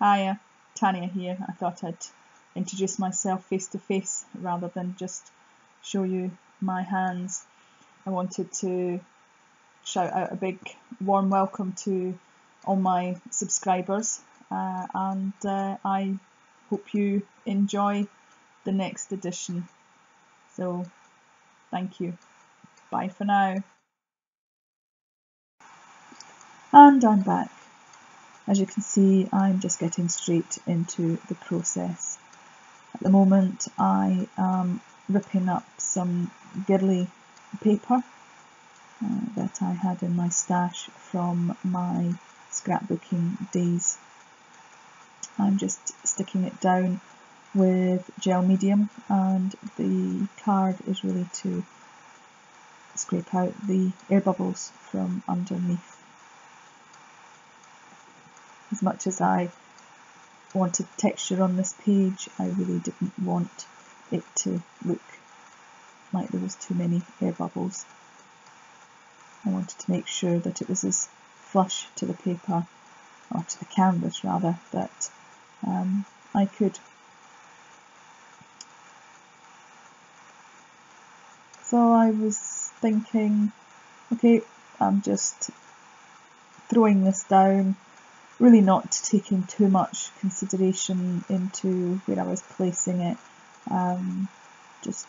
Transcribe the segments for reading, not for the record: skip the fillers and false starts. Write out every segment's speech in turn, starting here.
Hiya, Tanya here. I thought I'd introduce myself face to face rather than just show you my hands. I wanted to shout out a big warm welcome to all my subscribers, and I hope you enjoy the next edition. So, thank you. Bye for now. And I'm back. As you can see, I'm just getting straight into the process. At the moment, I am ripping up some girly paper that I had in my stash from my scrapbooking days. I'm just sticking it down with gel medium, and the card is really to scrape out the air bubbles from underneath. As much as I wanted texture on this page, I really didn't want it to look like there was too many air bubbles. I wanted to make sure that it was as flush to the paper, or to the canvas rather, that I could. So I was thinking, okay, I'm just throwing this down, really not taking too much consideration into where I was placing it, just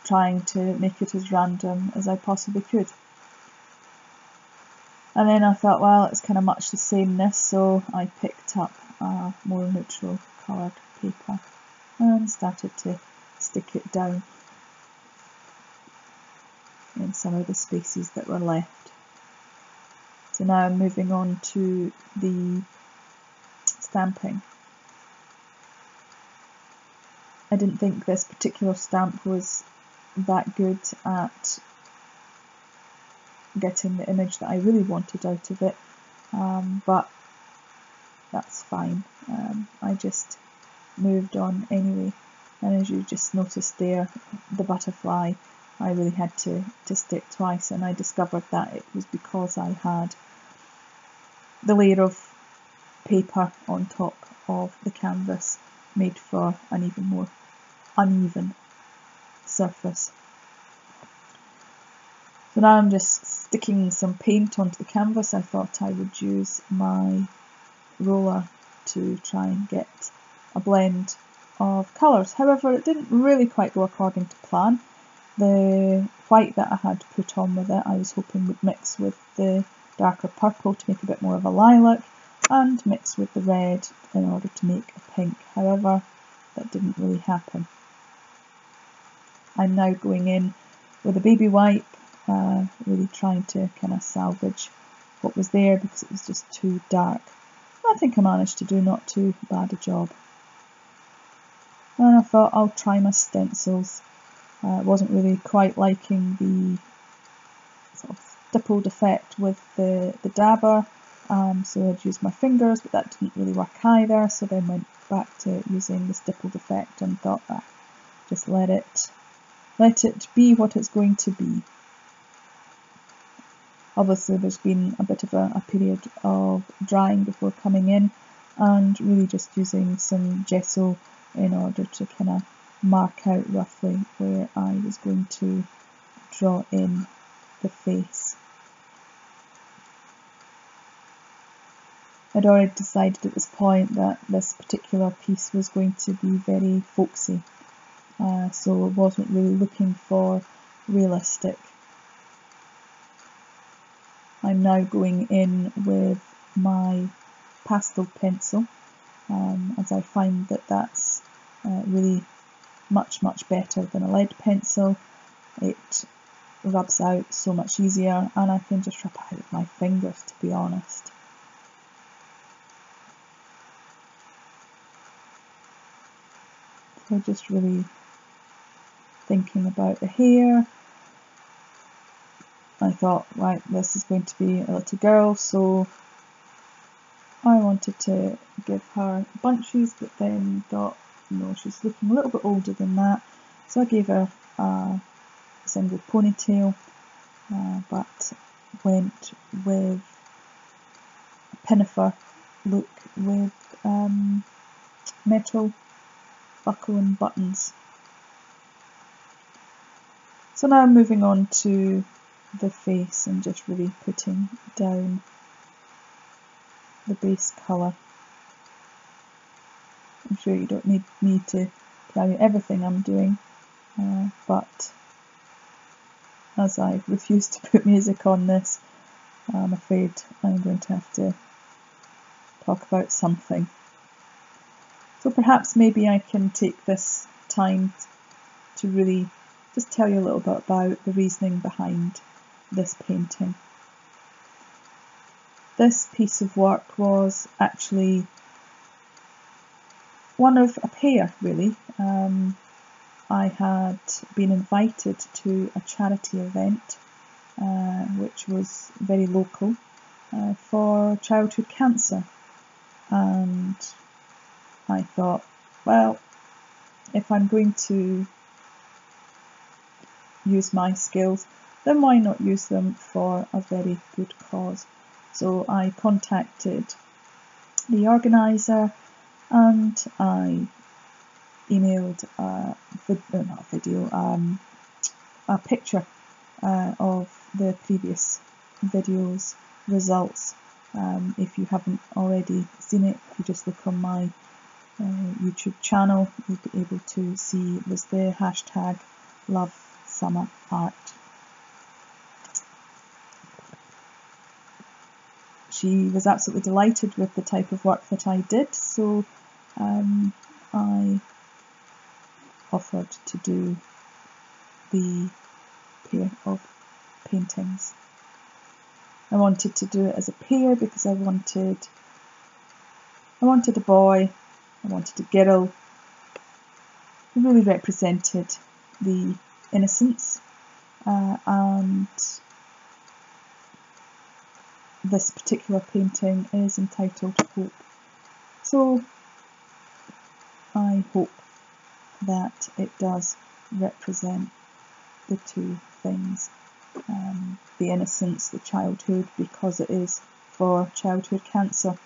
trying to make it as random as I possibly could. And then I thought, well, it's kind of much the sameness, so I picked up a more neutral coloured paper and started to stick it down in some of the spaces that were left. So now I'm moving on to the stamping. I didn't think this particular stamp was that good at getting the image that I really wanted out of it, but that's fine. I just moved on anyway, and as you just noticed there, the butterfly, I really had to stick twice, and I discovered that it was because I had the layer of paper on top of the canvas made for an even more uneven surface. So now I'm just sticking some paint onto the canvas. I thought I would use my roller to try and get a blend of colours. However, it didn't really quite go according to plan. The white that I had put on with it, I was hoping would mix with the darker purple to make a bit more of a lilac, and mix with the red in order to make a pink. However, that didn't really happen. I'm now going in with a baby wipe, really trying to kind of salvage what was there because it was just too dark. I think I managed to do not too bad a job. And I thought I'll try my stencils. I wasn't really quite liking the sort of stippled effect with the dabber, so I'd used my fingers, but that didn't really work either, so then went back to using the stippled effect and thought, just let it be what it's going to be. Obviously there's been a bit of a period of drying before coming in, and really just using some gesso in order to kind of mark out roughly where I was going to draw in the face. I'd already decided at this point that this particular piece was going to be very folksy, so I wasn't really looking for realistic. I'm now going in with my pastel pencil, as I find that that's really much better than a lead pencil. It rubs out so much easier, and I can just rub it out with my fingers, to be honest. So just really thinking about the hair. I thought, right, this is going to be a little girl, so I wanted to give her bunches, but then thought, no, she's looking a little bit older than that, so I gave her a single ponytail, but went with a pinafore look with metal buckle and buttons. So now I'm moving on to the face and just really putting down the base colour. I'm sure you don't need me to tell you everything I'm doing, but as I refuse to put music on this, I'm afraid I'm going to have to talk about something. So perhaps maybe I can take this time to really just tell you a little bit about the reasoning behind this painting. This piece of work was actually one of a pair, really. I had been invited to a charity event, which was very local, for childhood cancer, and I thought, well, if I'm going to use my skills, then why not use them for a very good cause? So I contacted the organiser and I emailed a picture of the previous video's results. If you haven't already seen it, if you just look on my YouTube channel, you'll be able to see it was the hashtag Love Summer Art. She was absolutely delighted with the type of work that I did, so I offered to do the pair of paintings. I wanted to do it as a pair because I wanted a boy, I wanted a girl who really represented the innocence, and this particular painting is entitled Hope. So I hope that it does represent the two things, the innocence, the childhood, because it is for childhood cancer.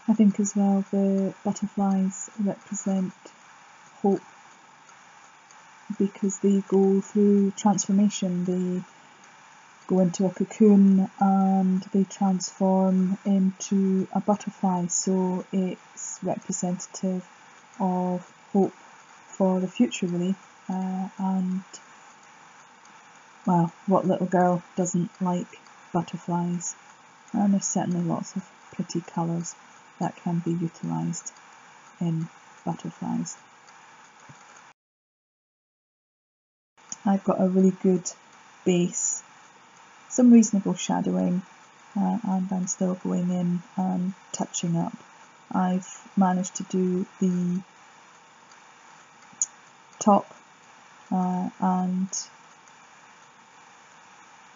I think as well the butterflies represent hope because they go through transformation. They go into a cocoon and they transform into a butterfly, so it's representative of hope for the future, really. And well, what little girl doesn't like butterflies? And there's certainly lots of pretty colours that can be utilised in butterflies. I've got a really good base, some reasonable shadowing, and I'm still going in and touching up. I've managed to do the top and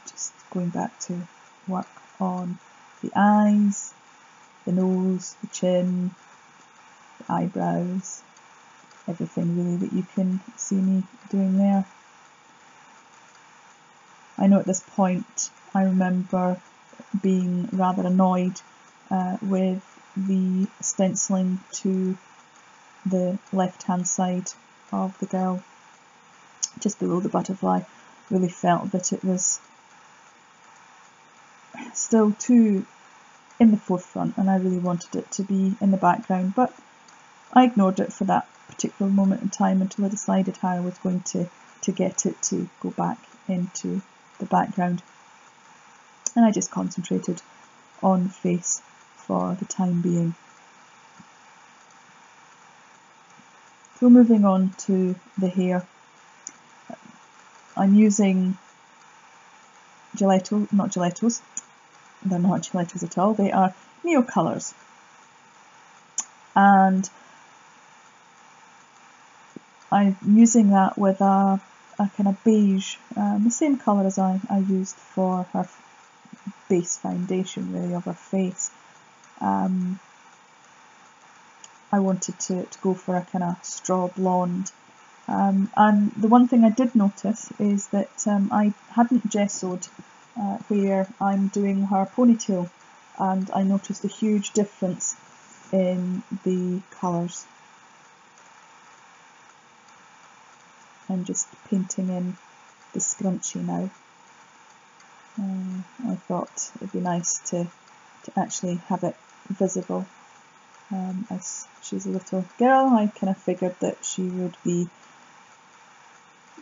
just going back to work on the eyes, the nose, the chin, the eyebrows, everything really that you can see me doing there. I know at this point I remember being rather annoyed with the stenciling to the left hand side of the girl, just below the butterfly. Really felt that it was still too in the forefront and I really wanted it to be in the background, but I ignored it for that particular moment in time until I decided how I was going to get it to go back into the background, and I just concentrated on the face for the time being. So moving on to the hair, I'm using they're not Gelatos at all, they are Neocolors, and I'm using that with a kind of beige, the same colour as I used for her base foundation, really, of her face. I wanted to go for a kind of straw blonde, and the one thing I did notice is that I hadn't gessoed where I'm doing her ponytail, and I noticed a huge difference in the colours. I'm just painting in the scrunchie now. I thought it'd be nice to actually have it visible. As she's a little girl, I kind of figured that she would be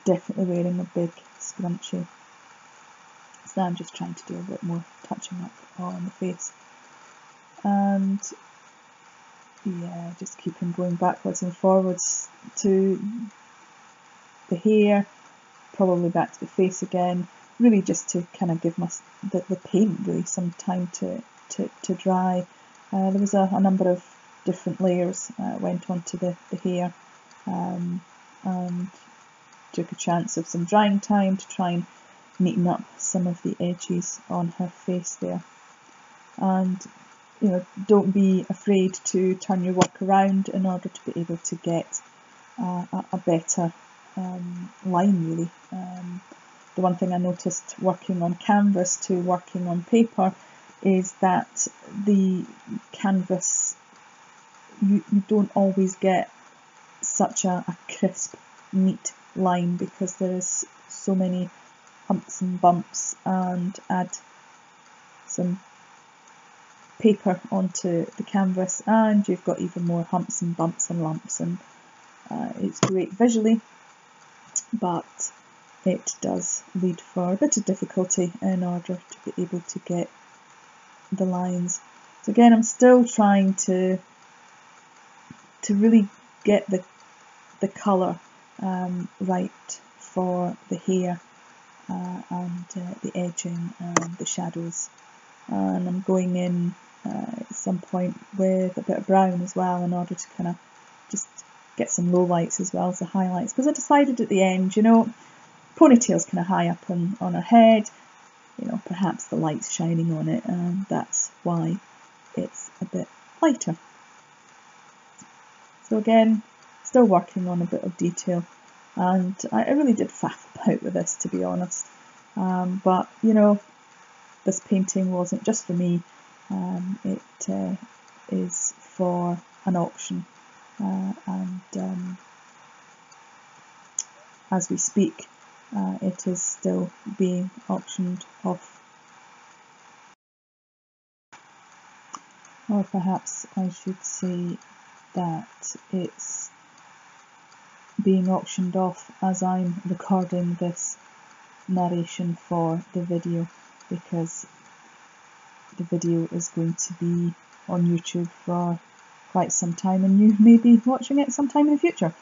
definitely wearing a big scrunchie. So now I'm just trying to do a bit more touching up on the face. And yeah, just keeping going backwards and forwards to the hair, probably back to the face again, really just to kind of give the paint really some time to dry. There was a number of different layers went onto the hair, and took a chance of some drying time to try and neaten up some of the edges on her face there. And don't be afraid to turn your work around in order to be able to get a better line really. The one thing I noticed working on canvas to working on paper is that the canvas, you don't always get such a crisp, neat line because there is so many humps and bumps, and add some paper onto the canvas and you've got even more humps and bumps and lumps, and it's great visually, but it does lead for a bit of difficulty in order to be able to get the lines. So again, I'm still trying to really get the colour right for the hair and the edging and the shadows. And I'm going in at some point with a bit of brown as well in order to kind of just get some low lights as well as the highlights, because I decided at the end, ponytail's kind of high up on her head, perhaps the light's shining on it, and that's why it's a bit lighter. So again, still working on a bit of detail, and I really did faff about with this, to be honest, but this painting wasn't just for me, it is for an auction, and as we speak it is still being auctioned off. Or perhaps I should say that it's being auctioned off as I'm recording this narration for the video, because the video is going to be on YouTube for quite some time and you may be watching it sometime in the future,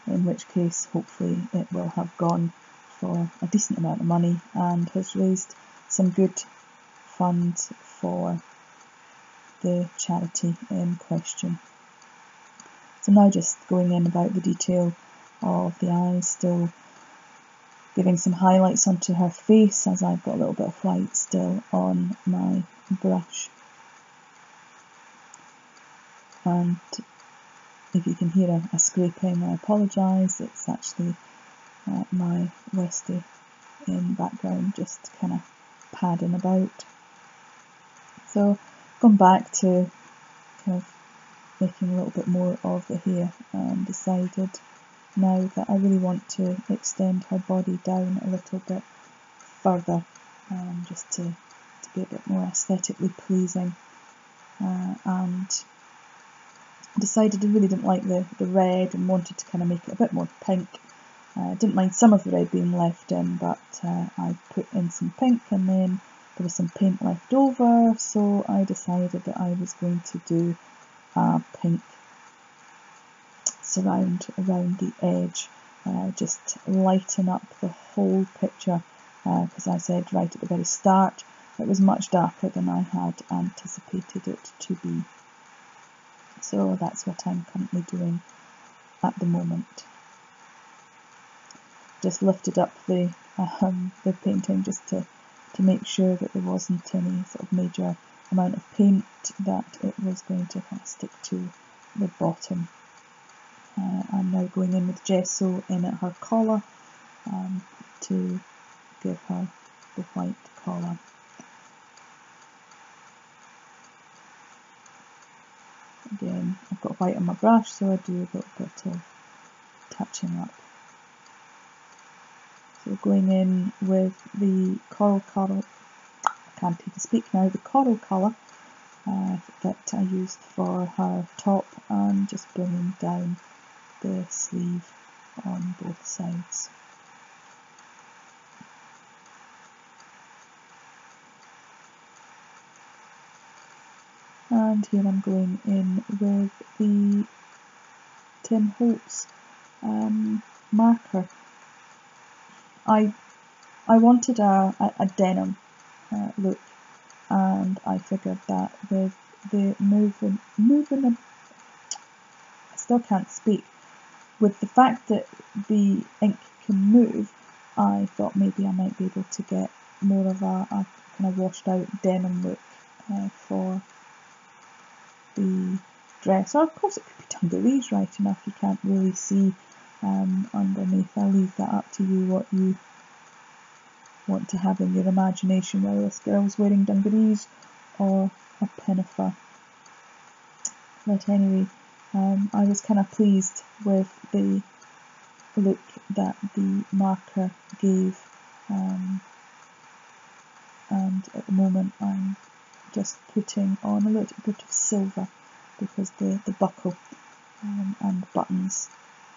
in which case hopefully it will have gone for a decent amount of money and has raised some good funds for the charity in question. So now just going in about the detail of the eyes, still giving some highlights onto her face as I've got a little bit of white still on my brush. And if you can hear a scraping, I apologise, it's actually my Westie in the background just kind of padding about. So gone back to kind of making a little bit more of the hair, and decided now that I really want to extend her body down a little bit further, just to be a bit more aesthetically pleasing, and decided I really didn't like the red and wanted to kind of make it a bit more pink. Didn't mind some of the red being left in, but I put in some pink and then there was some paint left over, so I decided that I was going to do a pink surround around the edge, just lighten up the whole picture, because I said right at the very start it was much darker than I had anticipated it to be. So that's what I'm currently doing at the moment. Just lifted up the painting just to make sure that there wasn't any sort of major amount of paint, that it was going to kind of stick to the bottom. I'm now going in with gesso in at her collar to give her the white collar. Again, I've got white on my brush, so I do a little bit of touching up. So going in with the coral colour, I can't even speak now, the coral colour that I used for her top, and just bringing down the sleeve on both sides. And here I'm going in with the Tim Holtz marker. I wanted a denim look, and I figured that with the moving, I still can't speak, with the fact that the ink can move, I thought maybe I might be able to get more of a kind of washed out denim look for the dress. Or of course it could be dungarees right enough, you can't really see underneath. I'll leave that up to you, what you want to have in your imagination, whether this girl's wearing dungarees or a pinafore. But anyway, I was kind of pleased with the look that the marker gave, and at the moment I'm just putting on a little bit of silver because the buckle and buttons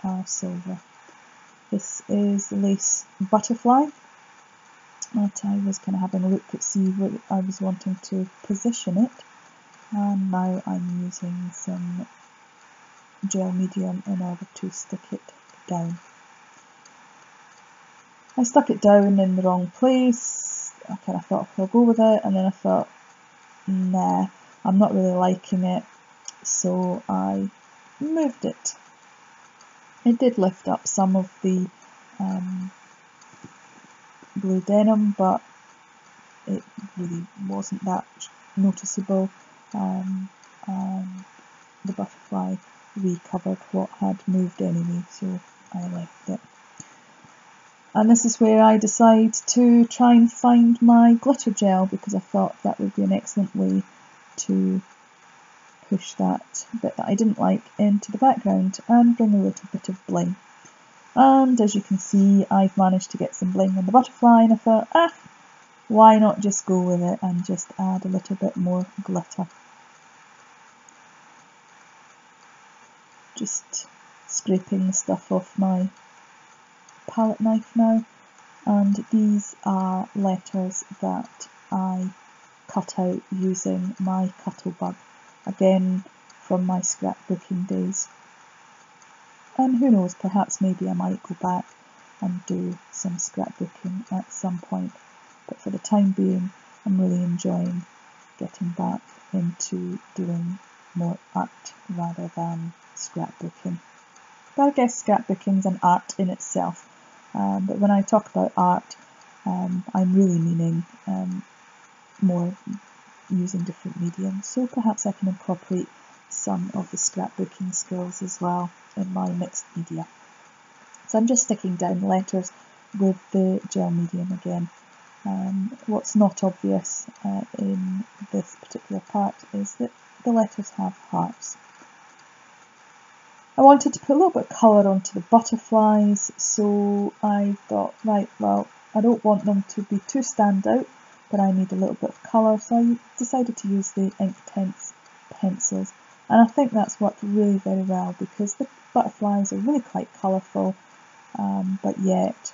are silver. This is the lace butterfly that I was kind of having a look at, see where I was wanting to position it, and now I'm using some gel medium in order to stick it down. I stuck it down in the wrong place. I kind of thought I'll go with it, and then I thought, nah, I'm not really liking it, so I moved it. It did lift up some of the blue denim, but it really wasn't that noticeable, and the butterfly recovered what had moved anyway, so I left it. And this is where I decide to try and find my glitter gel, because I thought that would be an excellent way to push that bit that I didn't like into the background and bring a little bit of bling. And as you can see, I've managed to get some bling on the butterfly, and I thought, why not just go with it and just add a little bit more glitter. Just scraping the stuff off my palette knife now, and these are letters that I cut out using my Cuttlebug, again from my scrapbooking days. And who knows, perhaps maybe I might go back and do some scrapbooking at some point, but for the time being I'm really enjoying getting back into doing more art rather than scrapbooking. But I guess scrapbooking's an art in itself, but when I talk about art, I'm really meaning more using different mediums, so perhaps I can incorporate some of the scrapbooking skills as well in my mixed media. So I'm just sticking down letters with the gel medium again. What's not obvious in this particular part is that the letters have hearts. I wanted to put a little bit of colour onto the butterflies, so I thought, right, well, I don't want them to be too stand out, but I need a little bit of colour, so I decided to use the Inktense pencils. And I think that's worked really very well, because the butterflies are really quite colourful, but yet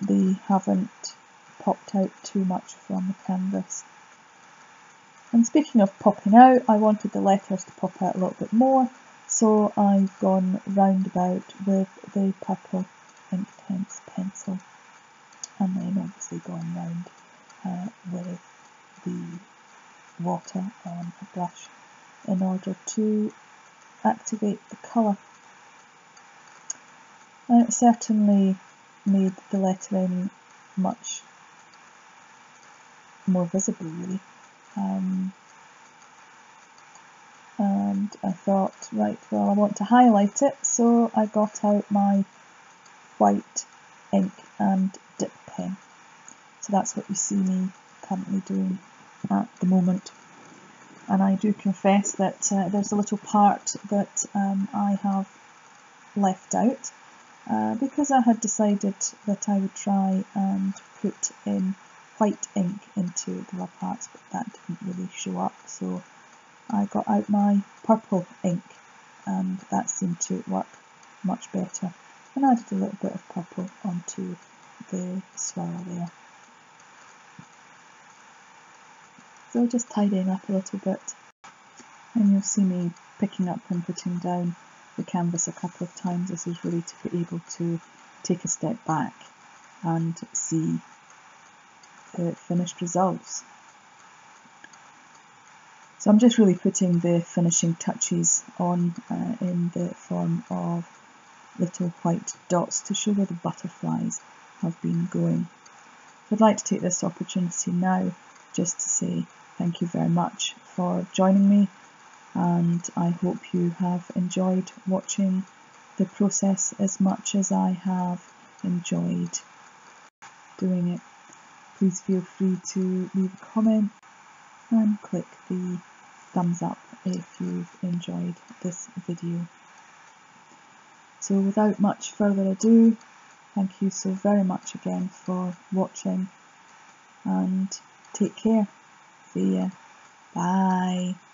they haven't popped out too much from the canvas. And speaking of popping out, I wanted the letters to pop out a little bit more, so I've gone roundabout with the purple Inktense pencil, and then obviously gone round with the water on a brush in order to activate the colour. And it certainly made the lettering much more visible, really. And I thought, right, well, I want to highlight it, so I got out my white ink and dip pen. So that's what you see me currently doing at the moment. And I do confess that there's a little part that I have left out because I had decided that I would try and put in white ink into the love hearts, but that didn't really show up, so I got out my purple ink and that seemed to work much better, and added a little bit of purple onto the swirl there. So just tidying up a little bit, and you'll see me picking up and putting down the canvas a couple of times. This is really to be able to take a step back and see the finished results. So I'm just really putting the finishing touches on in the form of little white dots to show where the butterflies have been going. So I'd like to take this opportunity now just to say thank you very much for joining me, and I hope you have enjoyed watching the process as much as I have enjoyed doing it. Please feel free to leave a comment and click the thumbs up if you've enjoyed this video. So without much further ado, thank you so very much again for watching, and take care. See ya. Bye.